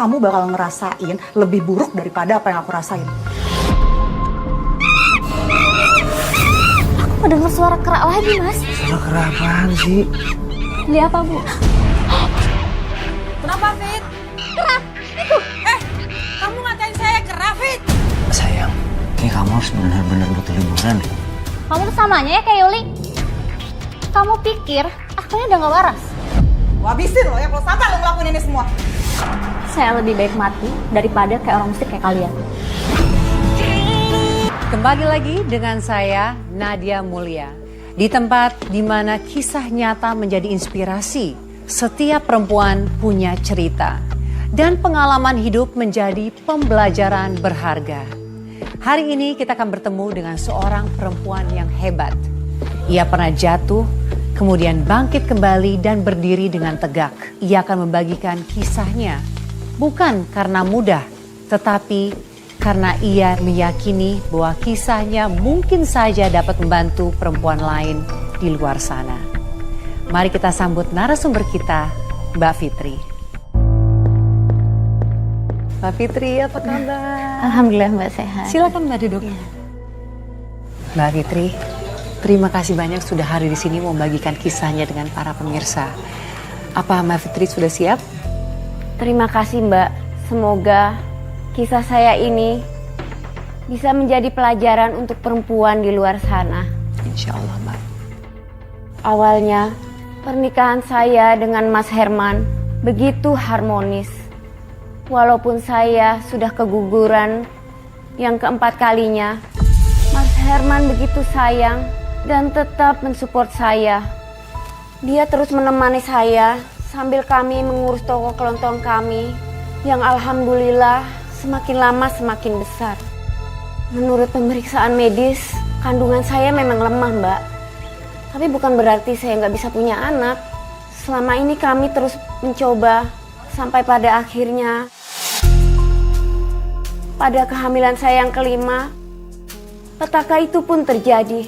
kamu bakal ngerasain lebih buruk daripada apa yang aku rasain. Aku mendengar suara kerak lagi, Mas. Suara kerak apaan sih? Lihat apa, Bu? Kenapa, Fit? Kerak! Itu! Kamu ngatain saya kerak, Fit? Sayang, kayak kamu harus benar-benar butuh liburan deh. Kamu tuh samanya ya kayak Yuli. Kamu pikir akunya udah gak waras? Gua habisin lo ya kalau sampai lo ngelakuin ini semua. Saya lebih baik mati daripada kayak orang miskin kayak kalian. Kembali lagi dengan saya, Nadia Mulia. Di tempat di mana kisah nyata menjadi inspirasi. Setiap perempuan punya cerita. Dan pengalaman hidup menjadi pembelajaran berharga. Hari ini kita akan bertemu dengan seorang perempuan yang hebat. Ia pernah jatuh, kemudian bangkit kembali dan berdiri dengan tegak. Ia akan membagikan kisahnya. Bukan karena mudah, tetapi karena ia meyakini bahwa kisahnya mungkin saja dapat membantu perempuan lain di luar sana. Mari kita sambut narasumber kita, Mbak Fitri. Mbak Fitri, apa kabar? Alhamdulillah Mbak sehat. Silakan Mbak duduk. Mbak Fitri, terima kasih banyak sudah hadir di sini membagikan kisahnya dengan para pemirsa. Apa Mbak Fitri sudah siap? Terima kasih Mbak. Semoga kisah saya ini bisa menjadi pelajaran untuk perempuan di luar sana. Insya Allah Mbak. Awalnya pernikahan saya dengan Mas Herman begitu harmonis. Walaupun saya sudah keguguran yang keempat kalinya, Mas Herman begitu sayang dan tetap mensupport saya. Dia terus menemani saya sambil kami mengurus toko kelontong kami yang alhamdulillah semakin lama semakin besar. Menurut pemeriksaan medis, kandungan saya memang lemah, Mbak. Tapi bukan berarti saya nggak bisa punya anak. Selama ini kami terus mencoba sampai pada akhirnya pada kehamilan saya yang kelima, petaka itu pun terjadi.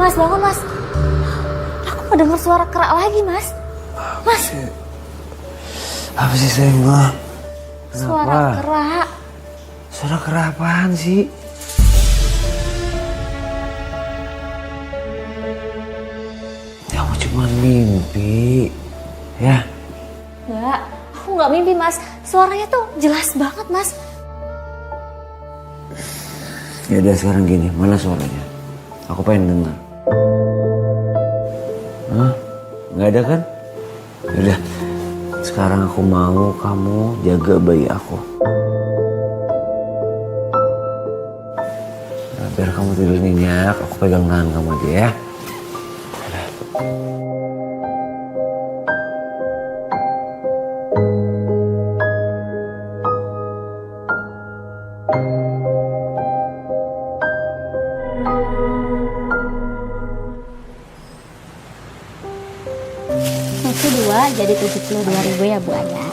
Mas, bangun Mas. Aku mendengar suara kerak lagi Mas. Mas. Apa sih sayang? Kenapa? Suara kerak. Suara kerak apaan sih? Kamu cuma mimpi, ya? Enggak, aku nggak mimpi Mas. Suaranya tuh jelas banget Mas. Ya udah sekarang gini, mana suaranya? Aku pengen dengar. Hah? Nggak ada kan? Yaudah, sekarang aku mau kamu jaga bayi aku. Nah, biar kamu tidur nyenyak, aku pegang tangan kamu aja ya. Itu 2 jadi 72.000 ya Bu Aya.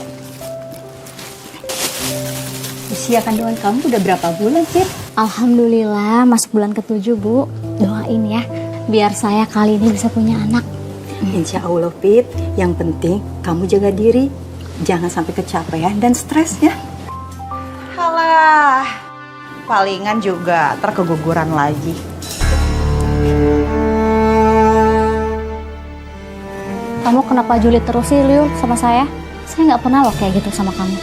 Usia kandungan kamu udah berapa bulan, Fit? Alhamdulillah masuk bulan ke-7 Bu. Doain ya biar saya kali ini bisa punya anak. Insya Allah, Fit. Yang penting kamu jaga diri. Jangan sampai kecapean dan stres ya. Halah, palingan juga terkeguguran lagi. Kamu kenapa julid terus sih Liu sama saya? Saya nggak pernah loh kayak gitu sama kamu.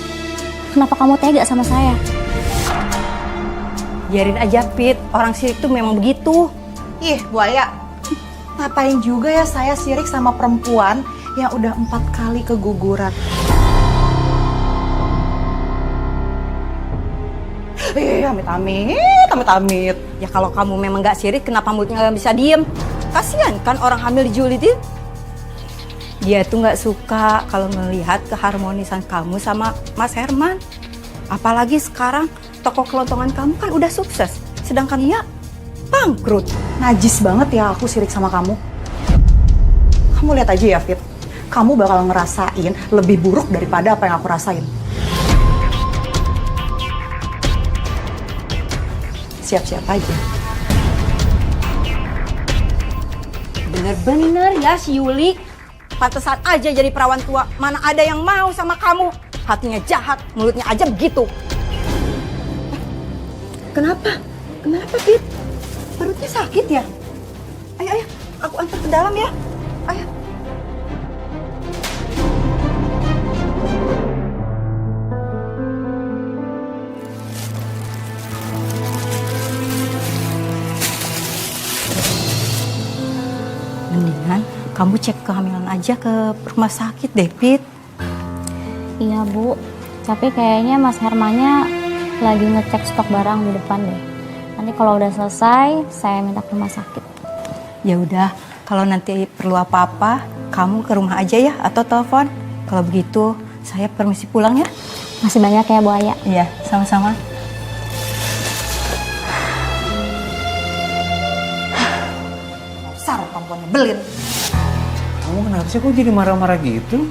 Kenapa kamu tega sama saya? Biarin aja, Fit. Orang sirik tuh memang begitu. Ih, Bu Aya, ngapain juga ya saya sirik sama perempuan yang udah 4 kali keguguran? Amit-amit. Ya kalau kamu memang nggak sirik, kenapa mulutnya nggak bisa diem? Kasian kan orang hamil dijulitin. Dia tuh nggak suka kalau melihat keharmonisan kamu sama Mas Herman. Apalagi sekarang toko kelontongan kamu kan udah sukses, sedangkan dia bangkrut. Najis banget ya aku sirik sama kamu. Kamu lihat aja ya, Fit. Kamu bakal ngerasain lebih buruk daripada apa yang aku rasain. Siap-siap aja. Bener-bener ya si Yuli. Pantesan aja jadi perawan tua. Mana ada yang mau sama kamu. Hatinya jahat, mulutnya aja begitu. Kenapa? Kenapa, Fit? Perutnya sakit ya? Ayo, aku antar ke dalam ya. Ayo. Mendingan kamu cek kehamilan aja ke rumah sakit deh, Fit. Iya Bu, tapi kayaknya Mas Hermannya lagi ngecek stok barang di depan deh. Nanti kalau udah selesai, saya minta ke rumah sakit. Ya udah, kalau nanti perlu apa-apa, kamu ke rumah aja ya atau telepon. Kalau begitu, saya permisi pulang ya. Masih banyak ya Bu Aya. Iya, sama-sama. Dasar perempuan nyebelin. Kamu kenapa sih kok jadi marah-marah gitu?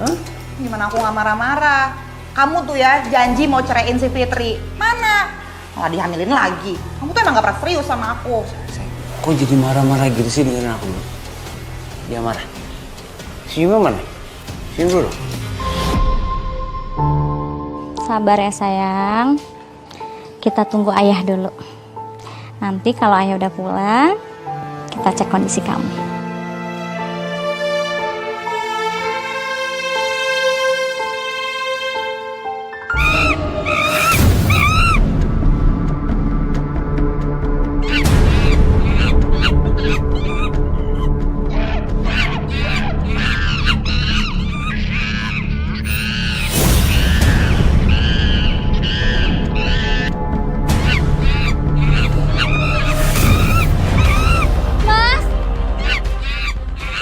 Hah? Gimana aku nggak marah-marah? Kamu tuh ya janji mau ceraiin si Fitri. Mana? Malah dihamilin lagi. Kamu tuh emang gak pernah serius sama aku. Kok jadi marah-marah gitu sih dengan aku? Dia marah. Senyumnya mana? Senyum dulu. Sabar ya sayang. Kita tunggu ayah dulu. Nanti kalau ayah udah pulang, kita cek kondisi kamu.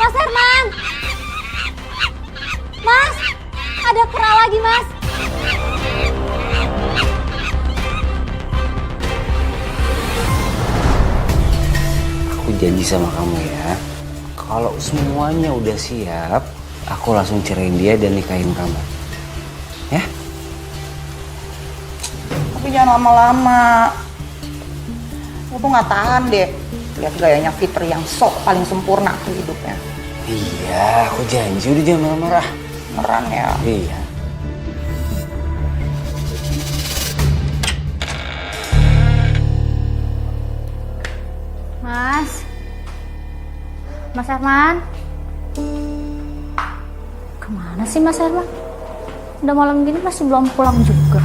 Mas Herman! Mas! Ada kera lagi, Mas! Aku janji sama kamu ya, kalau semuanya udah siap, aku langsung ceraiin dia dan nikahin kamu. Ya? Tapi jangan lama-lama. Aku tuh gak tahan deh. Lihat gayanya Fitri yang sok paling sempurna tuh hidupnya. Iya, aku janji udah jangan marah-marah. Beneran ya. Iya. Mas Herman? Kemana sih Mas Herman? Udah malam gini masih belum pulang juga.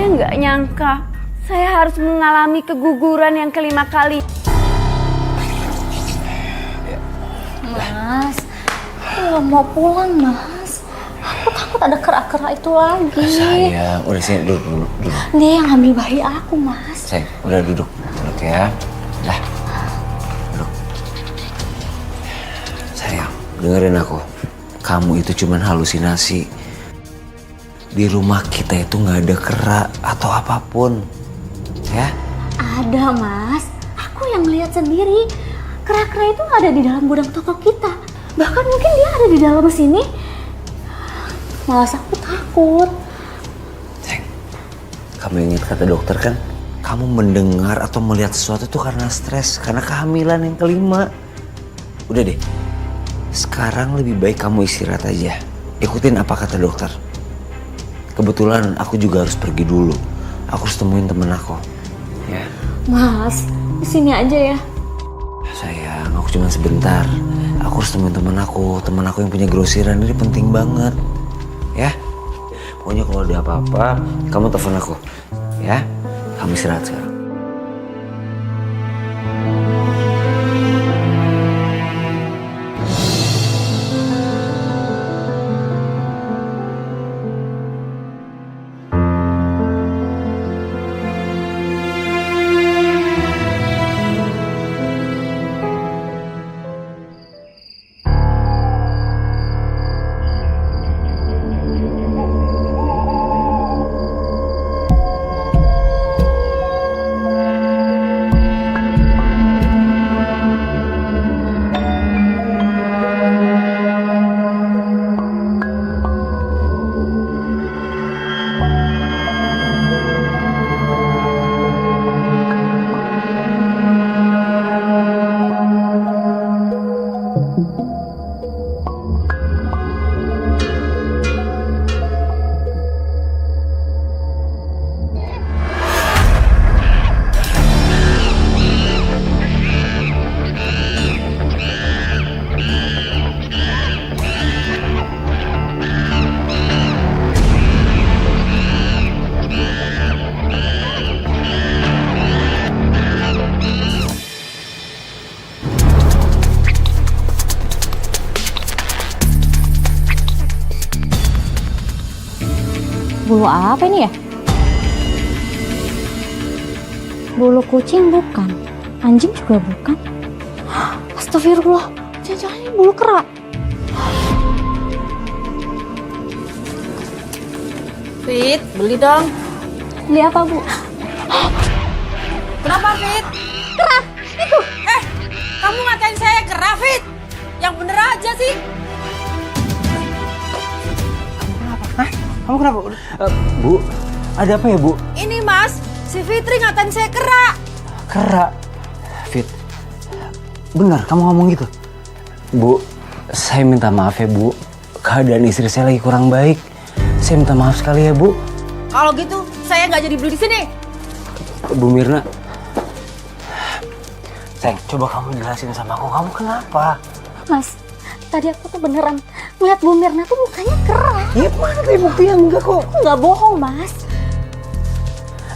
Nggak nyangka saya harus mengalami keguguran yang kelima kali. Mas, aku nggak mau pulang Mas. Aku takut ada kera-kera itu lagi. Sayang, udah sini duduk. Dia yang ambil bayi aku Mas. Sayang, udah duduk ya. Dah, duduk. Sayang, dengerin aku. Kamu itu cuman halusinasi. Di rumah kita itu nggak ada kera atau apapun, ya? Ada Mas, aku yang lihat sendiri. Kera-kera itu ada di dalam gudang toko kita. Bahkan mungkin dia ada di dalam sini. Malah aku takut. Sayang, Kamu ingat kata dokter kan? Kamu mendengar atau melihat sesuatu tuh karena stres, karena kehamilan yang kelima. Udah deh, sekarang lebih baik kamu istirahat aja. Ikutin apa kata dokter. Kebetulan aku juga harus pergi dulu. Aku harus temuin temen aku. Ya. Mas, disini aja ya. Sayang, aku cuma sebentar. Aku harus temuin temen aku yang punya grosiran. Ini penting banget. Ya. Pokoknya kalau ada apa-apa, kamu telepon aku. Ya. Kamu istirahat sekarang. Bulu apa ini ya? Bulu kucing bukan, anjing juga bukan. Astagfirullah, jangan-jangan ini bulu kera. Fit, beli dong. Beli apa, Bu? Kenapa, Fit? Kera, itu. Kamu ngatain saya kera, Fit? Yang bener aja sih. Kamu kenapa? Bu, ada apa ya, Bu? Ini, Mas, si Fitri ngatain saya kera. Kera. Fit, benar kamu ngomong gitu? Bu, saya minta maaf ya, Bu. Keadaan istri saya lagi kurang baik. Saya minta maaf sekali ya, Bu. Kalau gitu, saya nggak jadi beli di sini. Bu Mirna. Sayang, coba kamu jelasin sama aku, kamu kenapa? Mas, tadi aku tuh beneran ngeliat Bu Mirna tuh mukanya kera. Ya mana kayak buktinya enggak kok. Aku nggak bohong, Mas.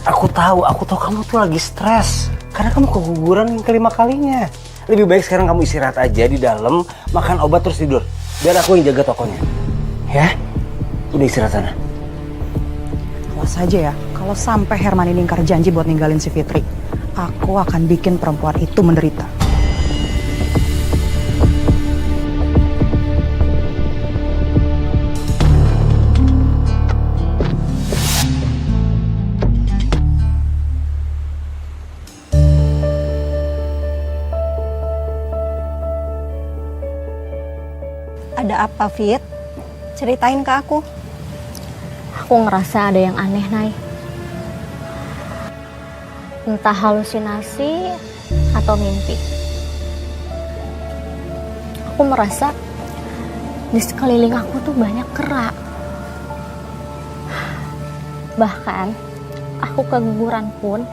Aku tahu kamu tuh lagi stres. Karena kamu keguguran yang kelima kalinya. Lebih baik sekarang kamu istirahat aja di dalam, makan obat terus tidur. Biar aku yang jaga tokonya. Ya? Udah istirahat sana. Awas aja ya, kalau sampai Herman ini ingkar janji buat ninggalin si Fitri, aku akan bikin perempuan itu menderita. Ada apa, Fit? Ceritain ke aku. Aku ngerasa ada yang aneh, Nay. Entah halusinasi atau mimpi. Aku merasa di sekeliling aku tuh banyak kera. Bahkan aku keguguran pun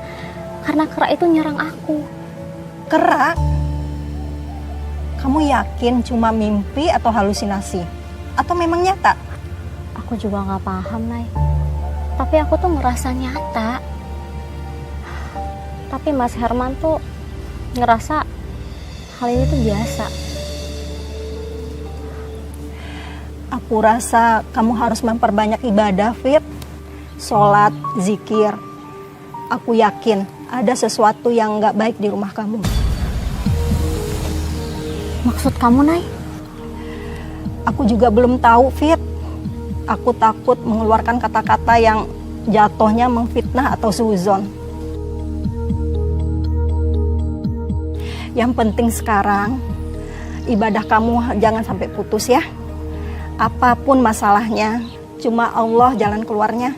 karena kera itu nyerang aku. Kera? Kamu yakin cuma mimpi atau halusinasi? Atau memang nyata? Aku juga nggak paham, Nay. Tapi aku tuh ngerasa nyata. Tapi Mas Herman tuh ngerasa hal ini tuh biasa. Aku rasa kamu harus memperbanyak ibadah, Fit. Sholat, zikir. Aku yakin ada sesuatu yang nggak baik di rumah kamu. Maksud kamu, Nay? Aku juga belum tahu, Fit. Aku takut mengeluarkan kata-kata yang jatuhnya memfitnah atau suzon. Yang penting sekarang, ibadah kamu jangan sampai putus ya. Apapun masalahnya, cuma Allah jalan keluarnya.